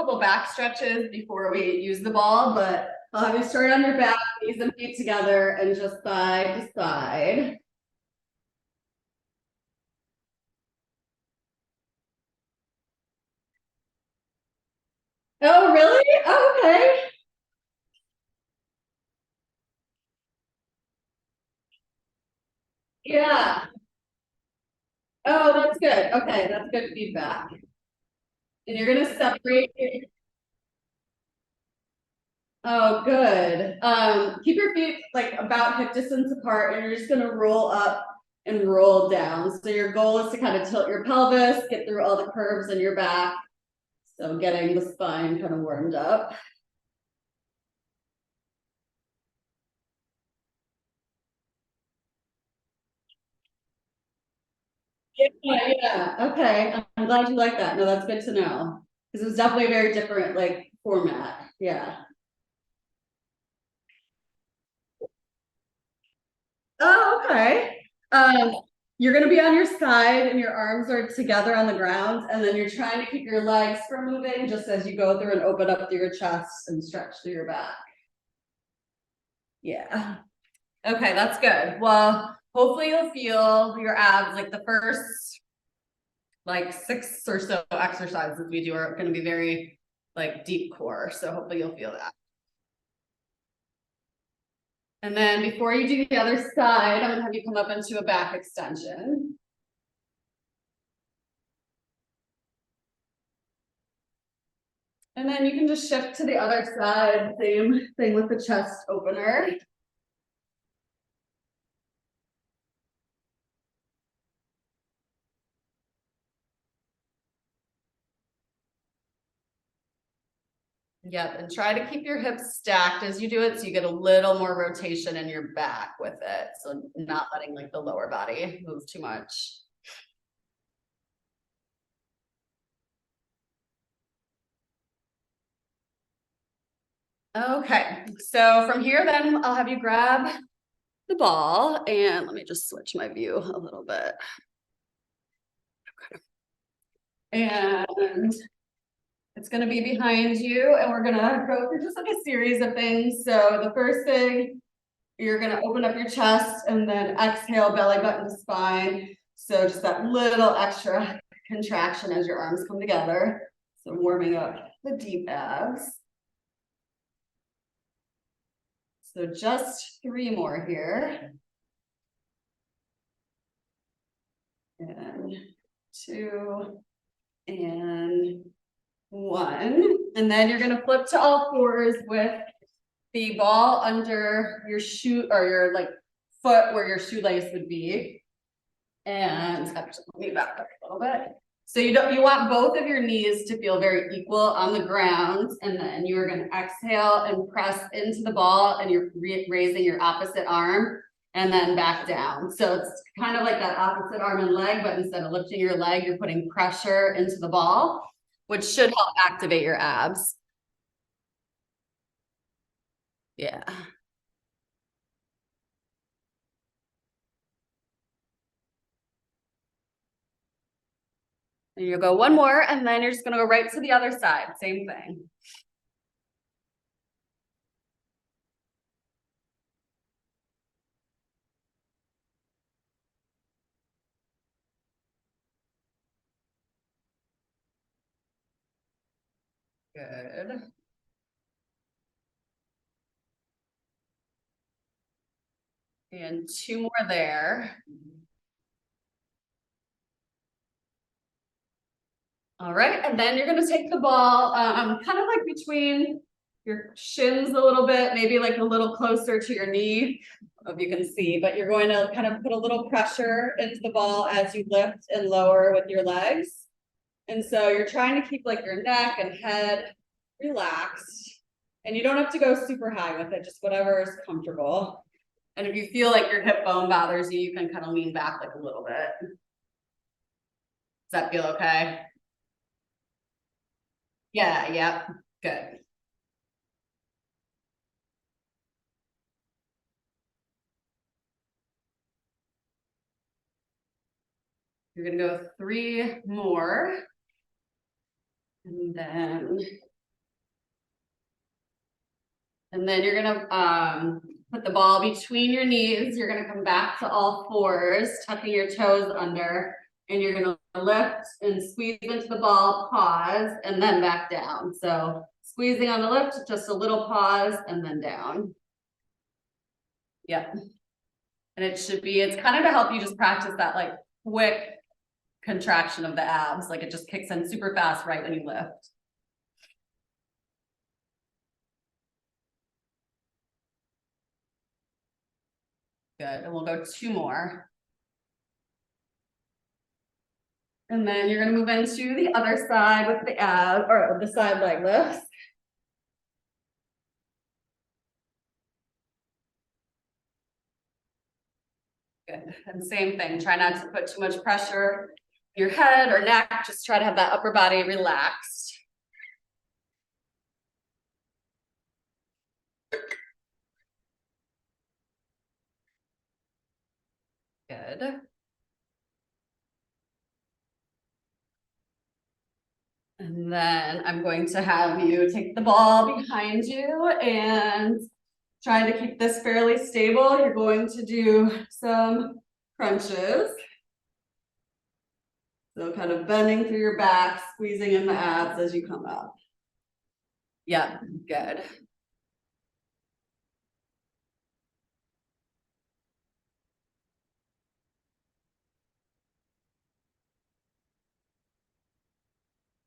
couple back stretches before we use the ball, but I'll have you start on your back, knees and feet together, and just side to side. Oh, really? Oh, okay. Yeah. Oh, that's good. Okay, that's good feedback. And you're gonna separate. Oh, good. Keep your feet like about hip distance apart, and you're just gonna roll up and roll down. So your goal is to kind of tilt your pelvis, get through all the curves in your back. So getting the spine kind of warmed up. Yeah, yeah. Okay. I'm glad you like that. No, that's good to know. Because it was definitely a very different like format. Yeah. Oh, okay. Um, you're gonna be on your side and your arms are together on the ground, and then you're trying to keep your legs from moving just as you go through and open up through your chest and stretch through your back. Yeah. Okay, that's good. Well, hopefully you'll feel your abs like the first like 6 or so exercises we do are going to be very like deep core. So hopefully you'll feel that. And then before you do the other side, I'm gonna have you come up into a back extension. And then you can just shift to the other side, same thing with the chest opener. Yep, and try to keep your hips stacked as you do it so you get a little more rotation in your back with it. So not letting like the lower body move too much. Okay, so from here then I'll have you grab the ball and let me just switch my view a little bit. And it's going to be behind you, and we're going to go through just like a series of things. So the first thing, you're going to open up your chest and then exhale, belly button to spine. So just that little extra contraction as your arms come together. So warming up the deep abs. So just 3 more here. And 2 and 1. And then you're going to flip to all fours with the ball under your shoe or your like foot where your shoelace would be. And just let me back up a little bit. So you want both of your knees to feel very equal on the ground, and then you are going to exhale and press into the ball, and you're raising your opposite arm and then back down. So it's kind of like that opposite arm and leg, but instead of lifting your leg, you're putting pressure into the ball, which should help activate your abs. Yeah. And you'll go 1 more, and then you're just gonna go right to the other side. Same thing. Good. And 2 more there. All right, and then you're gonna take the ball kind of like between your shins a little bit, maybe like a little closer to your knee, if you can see, but you're going to kind of put a little pressure into the ball as you lift and lower with your legs. And so you're trying to keep like your neck and head relaxed. And you don't have to go super high with it, just whatever is comfortable. And if you feel like your hip bone bothers you, you can kind of lean back like a little bit. Does that feel okay? Yeah, yeah, good. You're gonna go 3 more. And then And then you're gonna put the ball between your knees. You're gonna come back to all fours, tucking your toes under, and you're gonna lift and squeeze into the ball, pause, and then back down. So squeezing on the lift, just a little pause and then down. Yep. And it should be, it's kind of to help you just practice that like quick contraction of the abs. Like it just kicks in super fast right when you lift. Good, and we'll go 2 more. And then you're gonna move into the other side with the ab, or the side leg lifts. Good, and same thing, try not to put too much pressure on your head or neck, just try to have that upper body relaxed. Good. And then I'm going to have you take the ball behind you and try to keep this fairly stable. You're going to do some crunches. So kind of bending through your back, squeezing in the abs as you come up. Yeah, good.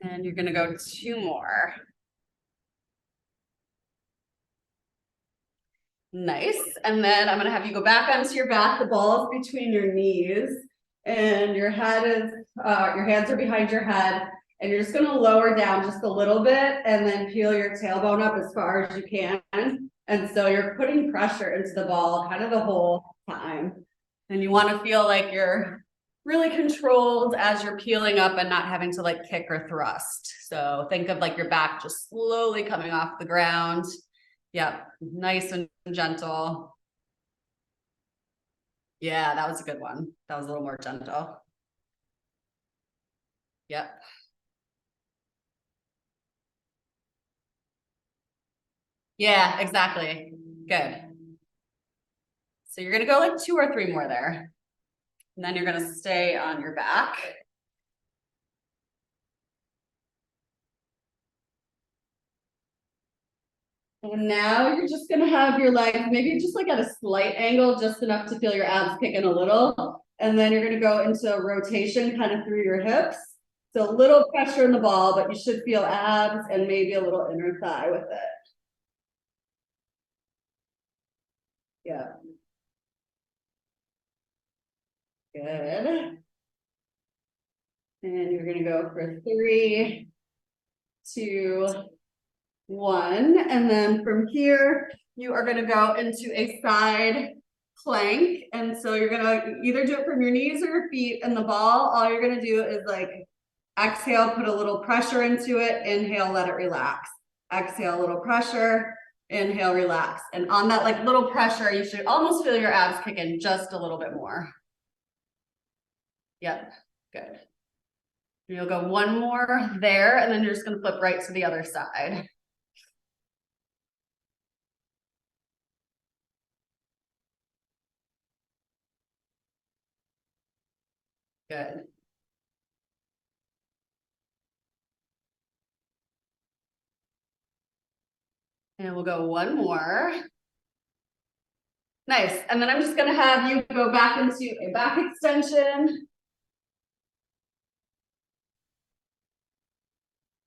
And you're gonna go 2 more. Nice. And then I'm gonna have you go back onto your back. The ball is between your knees and your head is, your hands are behind your head. And you're just gonna lower down just a little bit and then peel your tailbone up as far as you can. And so you're putting pressure into the ball kind of the whole time. And you wanna feel like you're really controlled as you're peeling up and not having to like kick or thrust. So think of like your back just slowly coming off the ground. Yep, nice and gentle. Yeah, that was a good one. That was a little more gentle. Yep. Yeah, exactly. Good. So you're gonna go like 2 or 3 more there. And then you're gonna stay on your back. And now you're just gonna have your legs maybe just like at a slight angle, just enough to feel your abs kicking a little. And then you're gonna go into a rotation kind of through your hips. So a little pressure in the ball, but you should feel abs and maybe a little inner thigh with it. Yeah. Good. And you're gonna go for 3, 2, 1. And then from here, you are gonna go into a side plank. And so you're gonna either do it from your knees or your feet, and the ball, all you're gonna do is like exhale, put a little pressure into it, inhale, let it relax. Exhale, a little pressure, inhale, relax. And on that like little pressure, you should almost feel your abs kick in just a little bit more. Yep, good. You'll go 1 more there, and then you're just gonna flip right to the other side. Good. And we'll go 1 more. Nice. And then I'm just gonna have you go back into a back extension.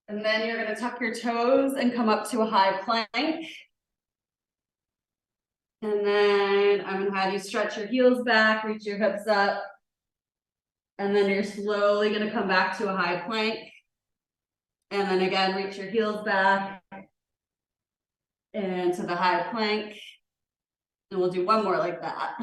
And then you're gonna tuck your toes and come up to a high plank. And then I'm gonna have you stretch your heels back, reach your hips up. And then you're slowly gonna come back to a high plank. And then again, reach your heels back and to the high plank. And we'll do 1 more like that.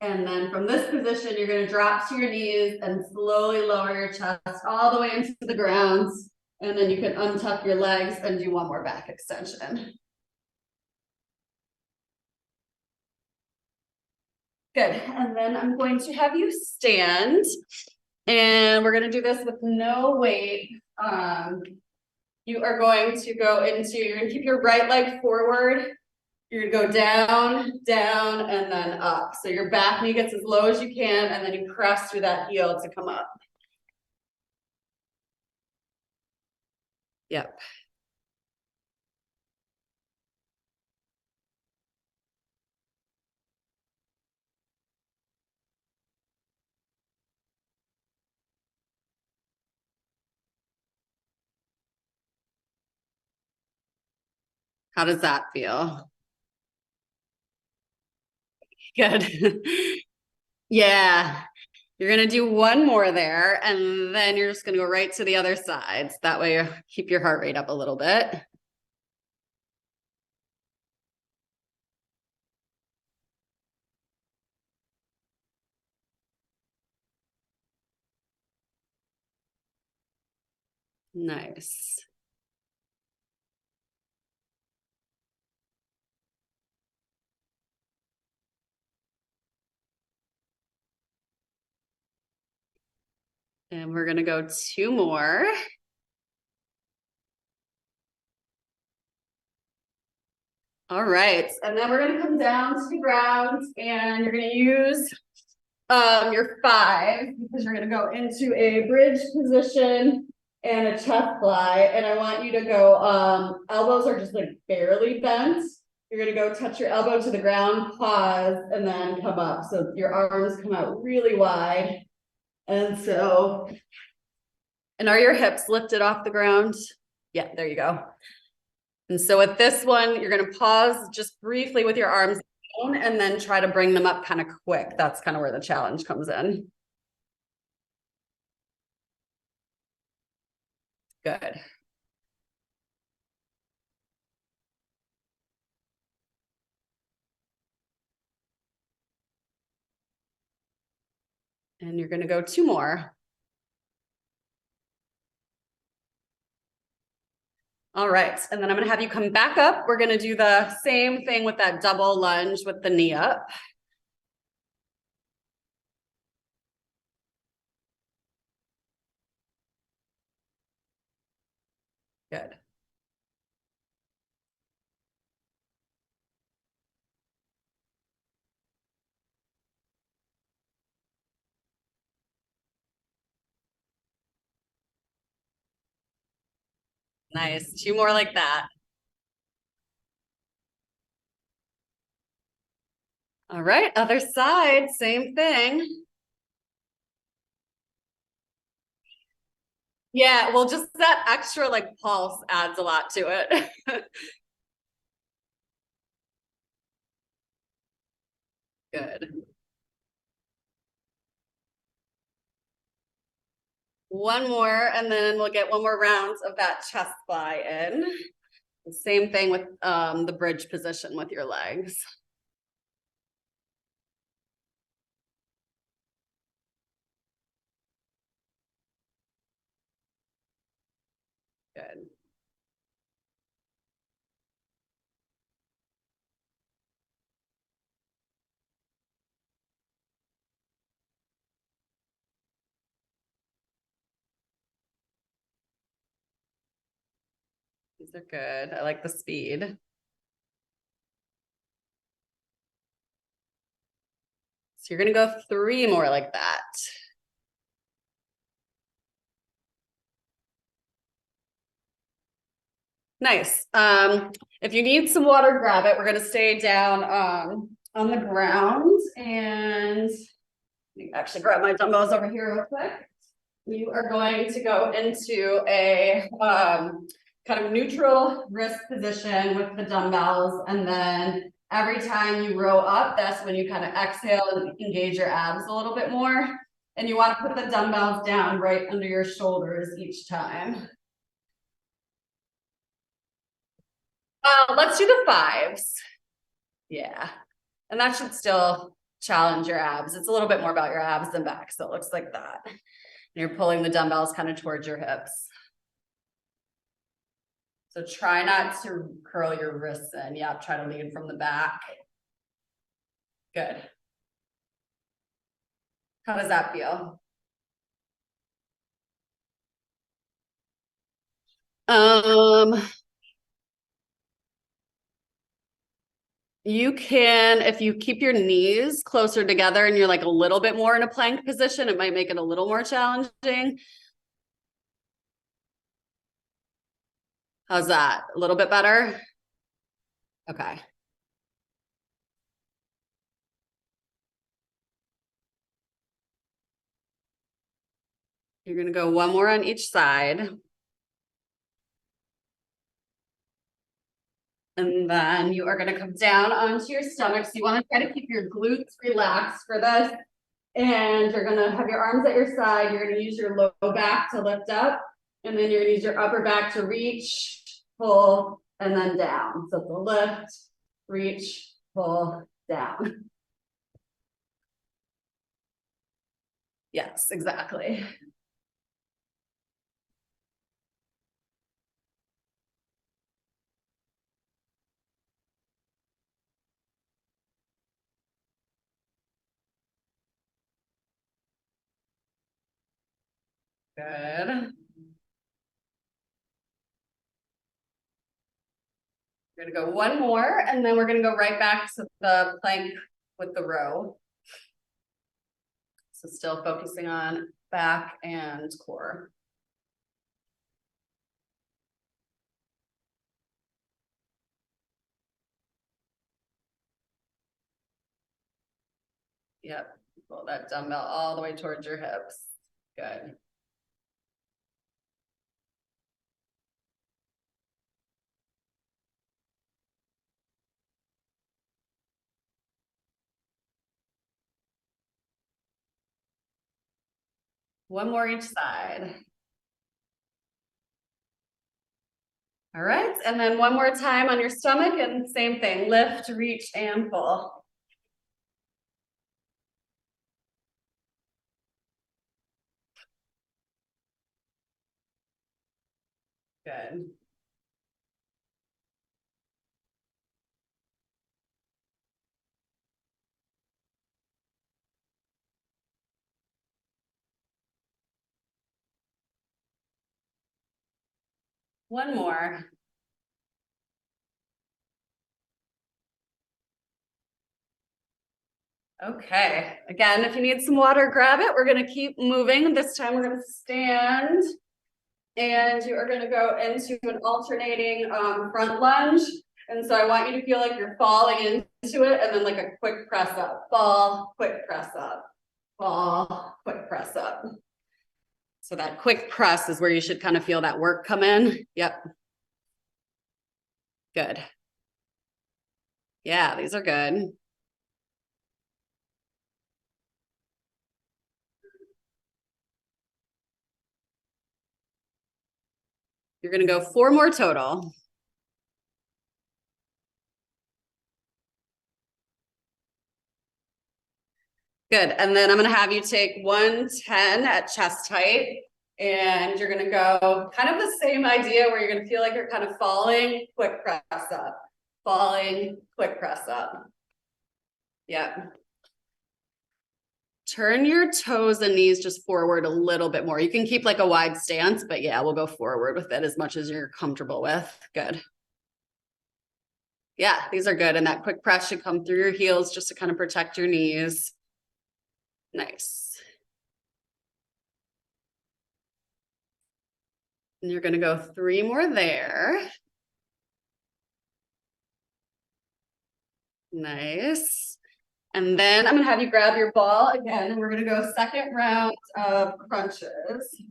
And then from this position, you're gonna drop to your knees and slowly lower your chest all the way into the ground. And then you can untuck your legs and do 1 more back extension. Good, and then I'm going to have you stand. And we're gonna do this with no weight. you are going to go into, you're gonna keep your right leg forward. You're gonna go down, down, and then up. So your back knee gets as low as you can, and then you press through that heel to come up. Yep. How does that feel? Good. Yeah. You're gonna do one more there, and then you're just gonna go right to the other side. So that way you keep your heart rate up a little bit. Nice. And we're gonna go two more. All right, and then we're gonna come down to the ground and you're gonna use your 5 because you're gonna go into a bridge position and a chest fly. And I want you to go, elbows are just like barely bent. You're gonna go touch your elbow to the ground, pause, and then come up. So your arms come out really wide. And so, and are your hips lifted off the ground? Yeah, there you go. And so with this one, you're gonna pause just briefly with your arms down and then try to bring them up kind of quick. That's kind of where the challenge comes in. Good. And you're gonna go two more. All right, and then I'm gonna have you come back up. We're gonna do the same thing with that double lunge with the knee up. Good. Nice, two more like that. All right, other side, same thing. Yeah, well, just that extra like pulse adds a lot to it. Good. One more, and then we'll get one more round of that chest fly in. The same thing with the bridge position with your legs. Good. These are good. I like the speed. So you're gonna go three more like that. Nice. If you need some water, grab it. We're gonna stay down on the ground and actually grab my dumbbells over here real quick. You are going to go into a kind of neutral wrist position with the dumbbells, and then every time you row up, that's when you kind of exhale and engage your abs a little bit more. And you want to put the dumbbells down right under your shoulders each time. Let's do the 5s. Yeah. And that should still challenge your abs. It's a little bit more about your abs than back. So it looks like that. And you're pulling the dumbbells kind of towards your hips. So try not to curl your wrists in. Yeah, try to lead from the back. Good. How does that feel? Um, you can, if you keep your knees closer together and you're like a little bit more in a plank position, it might make it a little more challenging. How's that? A little bit better? Okay. You're gonna go one more on each side. And then you are gonna come down onto your stomach. So you wanna try to keep your glutes relaxed for this. And you're gonna have your arms at your side. You're gonna use your low back to lift up. And then you're gonna use your upper back to reach, pull, and then down. So the lift, reach, pull, down. Yes, exactly. Good. We're gonna go one more, and then we're gonna go right back to the plank with the row. So still focusing on back and core. Yep, pull that dumbbell all the way towards your hips. Good. One more each side. All right, and then one more time on your stomach and same thing, lift, reach, and pull. Good. One more. Okay, again, if you need some water, grab it. We're gonna keep moving. This time we're gonna stand. And you are gonna go into an alternating front lunge. And so I want you to feel like you're falling into it and then like a quick press up, fall, quick press up, fall, quick press up. So that quick press is where you should kind of feel that work come in. Yep. Good. Yeah, these are good. You're gonna go 4 more total. Good, and then I'm gonna have you take 110 at chest height. And you're gonna go kind of the same idea where you're gonna feel like you're kind of falling, quick press up, falling, quick press up. Yep. Turn your toes and knees just forward a little bit more. You can keep like a wide stance, but yeah, we'll go forward with it as much as you're comfortable with. Good. Yeah, these are good. And that quick press should come through your heels just to kind of protect your knees. Nice. And you're going to go 3 more there. Nice. And then I'm going to have you grab your ball again, and we're going to go second round of crunches.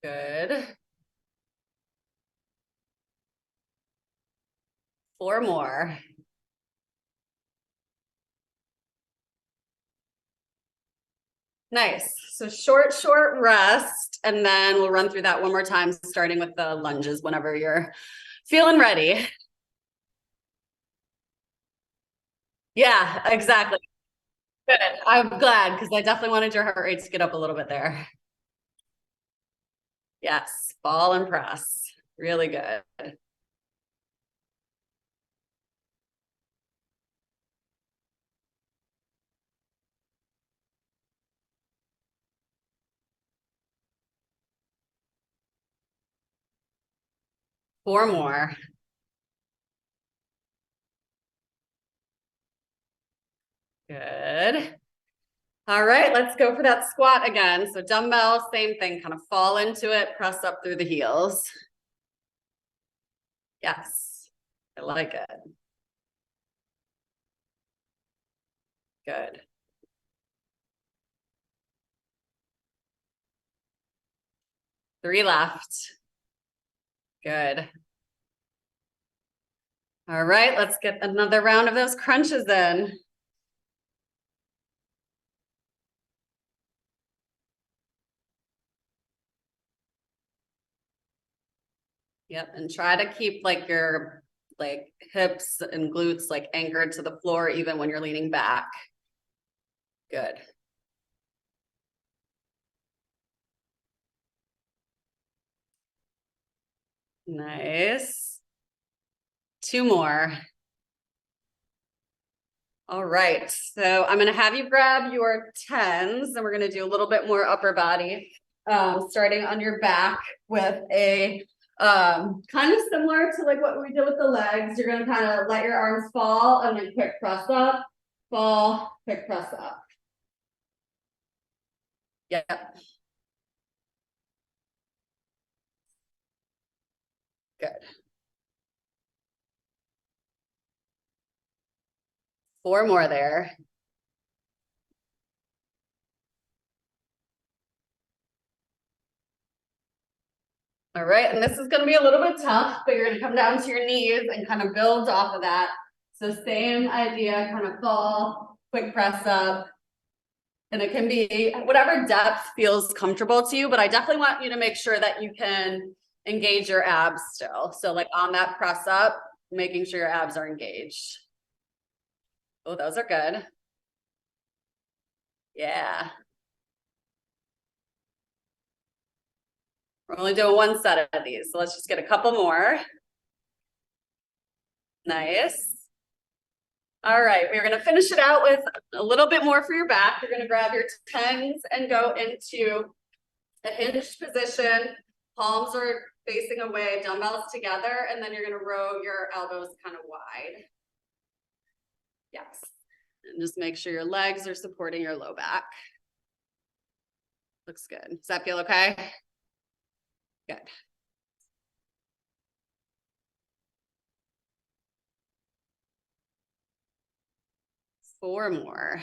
Good. 4 more. Nice. So short rest. And then we'll run through that one more time, starting with the lunges whenever you're feeling ready. Yeah, exactly. Good. I'm glad because I definitely wanted your heart rate to get up a little bit there. Yes. Ball and press. Really good. 4 more. Good. All right, let's go for that squat again. So dumbbell, same thing, kind of fall into it, press up through the heels. Yes, I like it. Good. Three left. Good. All right, let's get another round of those crunches in. Yep, and try to keep like your hips and glutes like anchored to the floor even when you're leaning back. Good. Nice. 2 more. All right, so I'm gonna have you grab your 10s and we're gonna do a little bit more upper body, starting on your back with a kind of similar to like what we did with the legs. You're gonna kind of let your arms fall and then quick press up, fall, quick press up. Yep. Good. 4 more there. All right, and this is gonna be a little bit tough, but you're gonna come down to your knees and kind of build off of that. So same idea, kind of fall, quick press up. And it can be whatever depth feels comfortable to you, but I definitely want you to make sure that you can engage your abs still. So like on that press up, making sure your abs are engaged. Oh, those are good. Yeah. We're only doing 1 set of these, so let's just get a couple more. Nice. All right, we're gonna finish it out with a little bit more for your back. You're gonna grab your 10s and go into a hinged position. Palms are facing away, dumbbells together, and then you're gonna row your elbows kind of wide. Yes, and just make sure your legs are supporting your low back. Looks good. Does that feel okay? Good. Four more.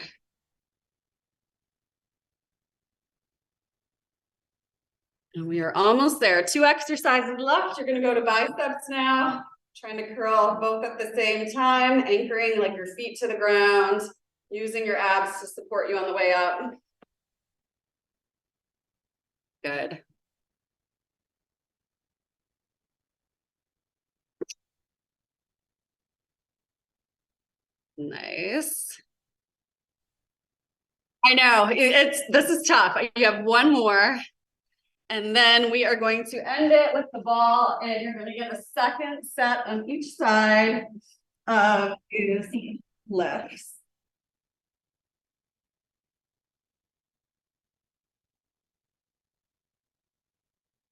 And we are almost there. 2 exercises left. You're gonna go to biceps now. Trying to curl both at the same time, anchoring like your feet to the ground, using your abs to support you on the way up. Good. Nice. I know, this is tough. You have 1 more. And then we are going to end it with the ball, and you're going to get a second set on each side of these lifts.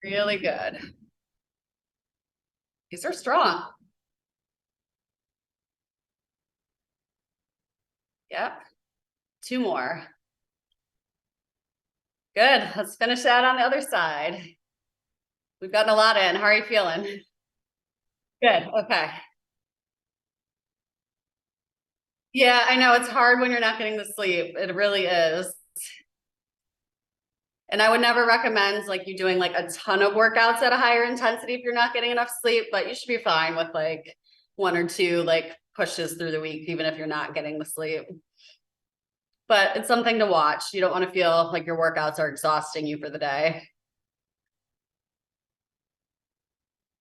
Really good. These are strong. Yep. 2 more. Good. Let's finish that on the other side. We've gotten a lot in. How are you feeling? Good. Okay. Yeah, I know it's hard when you're not getting the sleep. It really is. And I would never recommend like you doing like a ton of workouts at a higher intensity if you're not getting enough sleep, but you should be fine with like 1 or 2 like pushes through the week, even if you're not getting the sleep. But it's something to watch. You don't want to feel like your workouts are exhausting you for the day.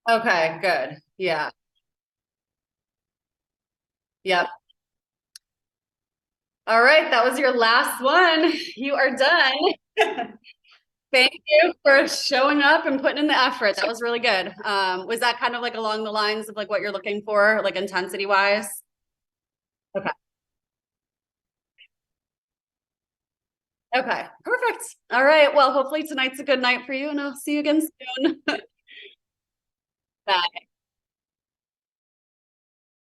Okay, good. Yeah. Yep. All right, that was your last one. You are done. Thank you for showing up and putting in the effort. That was really good. Was that kind of like along the lines of like what you're looking for, like intensity wise? Okay. Okay, perfect. All right. Well, hopefully tonight's a good night for you, and I'll see you again soon. Bye.